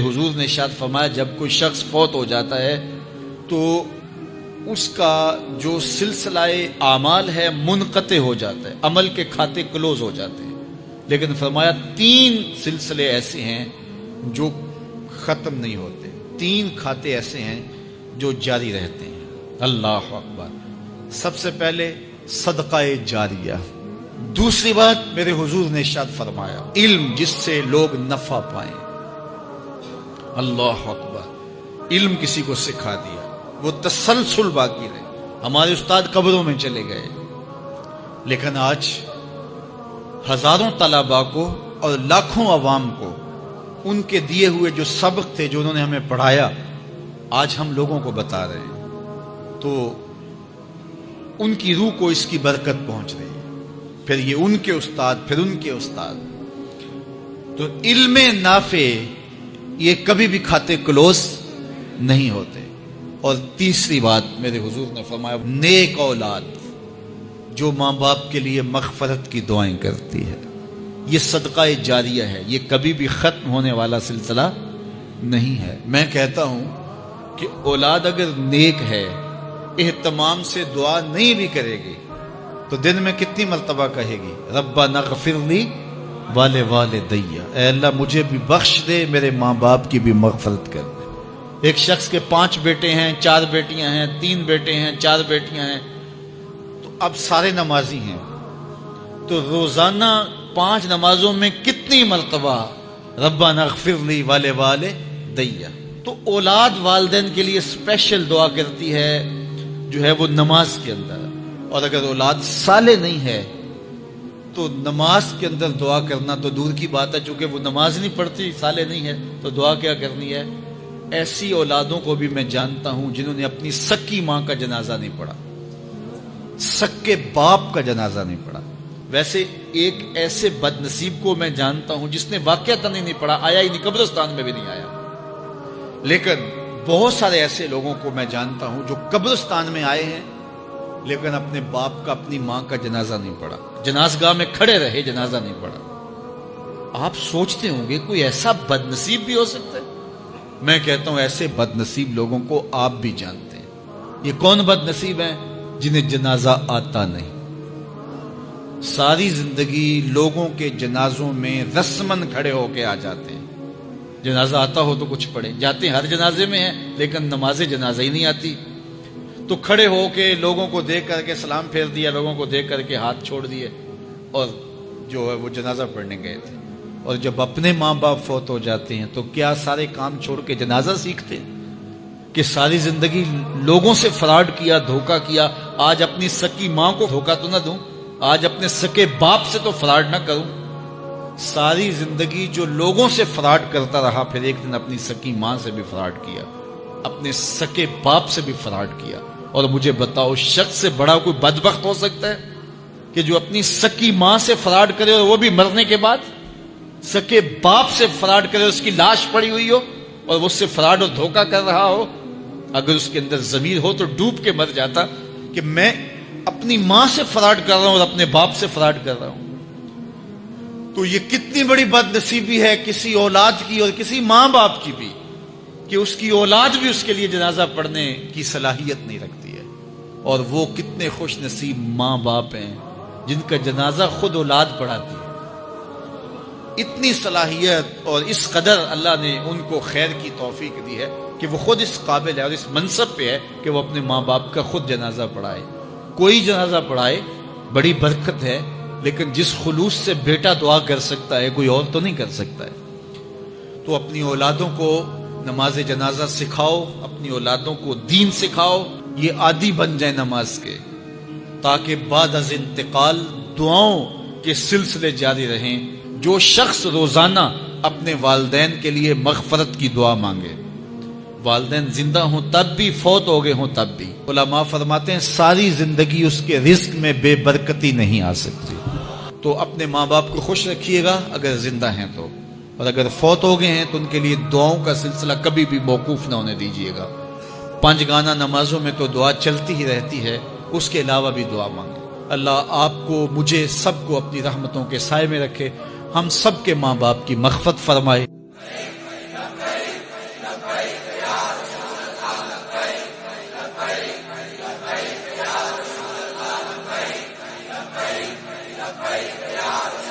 حضور نے ارشاد فرمایا جب کوئی شخص فوت ہو جاتا ہے تو اس کا جو سلسلہ اعمال ہے منقطع ہو جاتا ہے، عمل کے کھاتے کلوز ہو جاتے ہیں، لیکن فرمایا 3 سلسلے ایسے ہیں جو ختم نہیں ہوتے، 3 کھاتے ایسے ہیں جو جاری رہتے ہیں۔ اللہ اکبر۔ سب سے پہلے صدقہ جاریہ، دوسری بات میرے حضور نے ارشاد فرمایا علم جس سے لوگ نفع پائیں۔ اللہ اکبر۔ علم کسی کو سکھا دیا، وہ تسلسل باقی رہے۔ ہمارے استاد قبروں میں چلے گئے، لیکن آج ہزاروں طلباء کو اور لاکھوں عوام کو ان کے دیے ہوئے جو سبق تھے جو انہوں نے ہمیں پڑھایا آج ہم لوگوں کو بتا رہے ہیں، تو ان کی روح کو اس کی برکت پہنچ رہی ہے۔ پھر یہ ان کے استاد، پھر ان کے استاد۔ تو علم نافع یہ کبھی بھی کھاتے کلوز نہیں ہوتے۔ اور تیسری بات میرے حضور نے فرمایا نیک اولاد جو ماں باپ کے لیے مغفرت کی دعائیں کرتی ہے، یہ صدقہ جاریہ ہے، یہ کبھی بھی ختم ہونے والا سلسلہ نہیں ہے۔ میں کہتا ہوں کہ اولاد اگر نیک ہے، اہتمام سے دعا نہیں بھی کرے گی تو دن میں کتنی مرتبہ کہے گی ربنا اغفر لی والوالدی، اے اللہ مجھے بھی بخش دے، میرے ماں باپ کی بھی مغفرت کر دے۔ ایک شخص کے 5 بیٹے ہیں، 4 بیٹیاں ہیں، 3 بیٹے ہیں، 4 بیٹیاں ہیں، تو اب سارے نمازی ہیں، تو روزانہ 5 نمازوں میں کتنی مرتبہ ربنا اغفر لی والوالدی۔ تو اولاد والدین کے لیے اسپیشل دعا کرتی ہے جو ہے وہ نماز کے اندر، اور اگر اولاد صالح نہیں ہے تو نماز کے اندر دعا کرنا تو دور کی بات ہے، چونکہ وہ نماز نہیں پڑھتی، صالح نہیں ہے، تو دعا کیا کرنی ہے؟ ایسی اولادوں کو بھی میں جانتا ہوں جنہوں نے اپنی سکی ماں کا جنازہ نہیں پڑھا، سکے باپ کا جنازہ نہیں پڑھا۔ ویسے ایک ایسے بد نصیب کو میں جانتا ہوں جس نے واقعتاً ہی نہیں پڑھا، آیا ہی نہیں، قبرستان میں بھی نہیں آیا، لیکن بہت سارے ایسے لوگوں کو میں جانتا ہوں جو قبرستان میں آئے ہیں لیکن اپنے باپ کا، اپنی ماں کا جنازہ نہیں پڑھا، جنازگاہ میں کھڑے رہے، جنازہ نہیں پڑھا۔ آپ سوچتے ہوں گے کوئی ایسا بد نصیب بھی ہو سکتا ہے؟ میں کہتا ہوں ایسے بد نصیب لوگوں کو آپ بھی جانتے ہیں۔ یہ کون بد نصیب ہیں؟ جنہیں جنازہ آتا نہیں، ساری زندگی لوگوں کے جنازوں میں رسماً کھڑے ہو کے آ جاتے ہیں۔ جنازہ آتا ہو تو کچھ پڑھے، جاتے ہیں ہر جنازے میں ہیں لیکن نماز جنازہ ہی نہیں آتی، تو کھڑے ہو کے لوگوں کو دیکھ کر کے سلام پھیر دیا، لوگوں کو دیکھ کر کے ہاتھ چھوڑ دیے، اور جو ہے وہ جنازہ پڑھنے گئے تھے۔ اور جب اپنے ماں باپ فوت ہو جاتے ہیں تو کیا سارے کام چھوڑ کے جنازہ سیکھتے ہیں کہ ساری زندگی لوگوں سے فراڈ کیا، دھوکہ کیا، آج اپنی سکی ماں کو دھوکہ تو نہ دوں، آج اپنے سکے باپ سے تو فراڈ نہ کروں۔ ساری زندگی جو لوگوں سے فراڈ کرتا رہا، پھر ایک دن اپنی سکی ماں سے بھی فراڈ کیا، اپنے سکے باپ سے بھی فراڈ کیا۔ اور مجھے بتاؤ شخص سے بڑا کوئی بدبخت ہو سکتا ہے کہ جو اپنی سکی ماں سے فراڈ کرے اور وہ بھی مرنے کے بعد؟ سکے باپ سے فراڈ کرے، اس کی لاش پڑی ہوئی ہو اور وہ اس سے فراڈ اور دھوکہ کر رہا ہو، اگر اس کے اندر ضمیر ہو تو ڈوب کے مر جاتا کہ میں اپنی ماں سے فراڈ کر رہا ہوں اور اپنے باپ سے فراڈ کر رہا ہوں۔ تو یہ کتنی بڑی بد نصیبی ہے کسی اولاد کی اور کسی ماں باپ کی بھی کہ اس کی اولاد بھی اس کے لیے جنازہ پڑھنے کی صلاحیت نہیں رکھتی ہے۔ اور وہ کتنے خوش نصیب ماں باپ ہیں جن کا جنازہ خود اولاد پڑھاتی ہے۔ اتنی صلاحیت اور اس قدر اللہ نے ان کو خیر کی توفیق دی ہے کہ وہ خود اس قابل ہے اور اس منصب پہ ہے کہ وہ اپنے ماں باپ کا خود جنازہ پڑھائے۔ کوئی جنازہ پڑھائے بڑی برکت ہے، لیکن جس خلوص سے بیٹا دعا کر سکتا ہے کوئی اور تو نہیں کر سکتا ہے۔ تو اپنی اولادوں کو نماز جنازہ سکھاؤ، اپنی اولادوں کو دین سکھاؤ، یہ عادی بن جائے نماز کے، تاکہ بعد از انتقال دعاؤں کے سلسلے جاری رہیں۔ جو شخص روزانہ اپنے والدین کے لیے مغفرت کی دعا مانگے، والدین زندہ ہوں تب بھی، فوت ہو گئے ہوں تب بھی، علماء فرماتے ہیں ساری زندگی اس کے رزق میں بے برکتی نہیں آ سکتی۔ تو اپنے ماں باپ کو خوش رکھیے گا اگر زندہ ہیں تو، اور اگر فوت ہو گئے ہیں تو ان کے لیے دعاؤں کا سلسلہ کبھی بھی موقوف نہ ہونے دیجیے گا۔ 5 گانا نمازوں میں تو دعا چلتی ہی رہتی ہے، اس کے علاوہ بھی دعا مانگیں۔ اللہ آپ کو، مجھے، سب کو اپنی رحمتوں کے سائے میں رکھے، ہم سب کے ماں باپ کی مغفرت فرمائے۔ لبیک یا رسول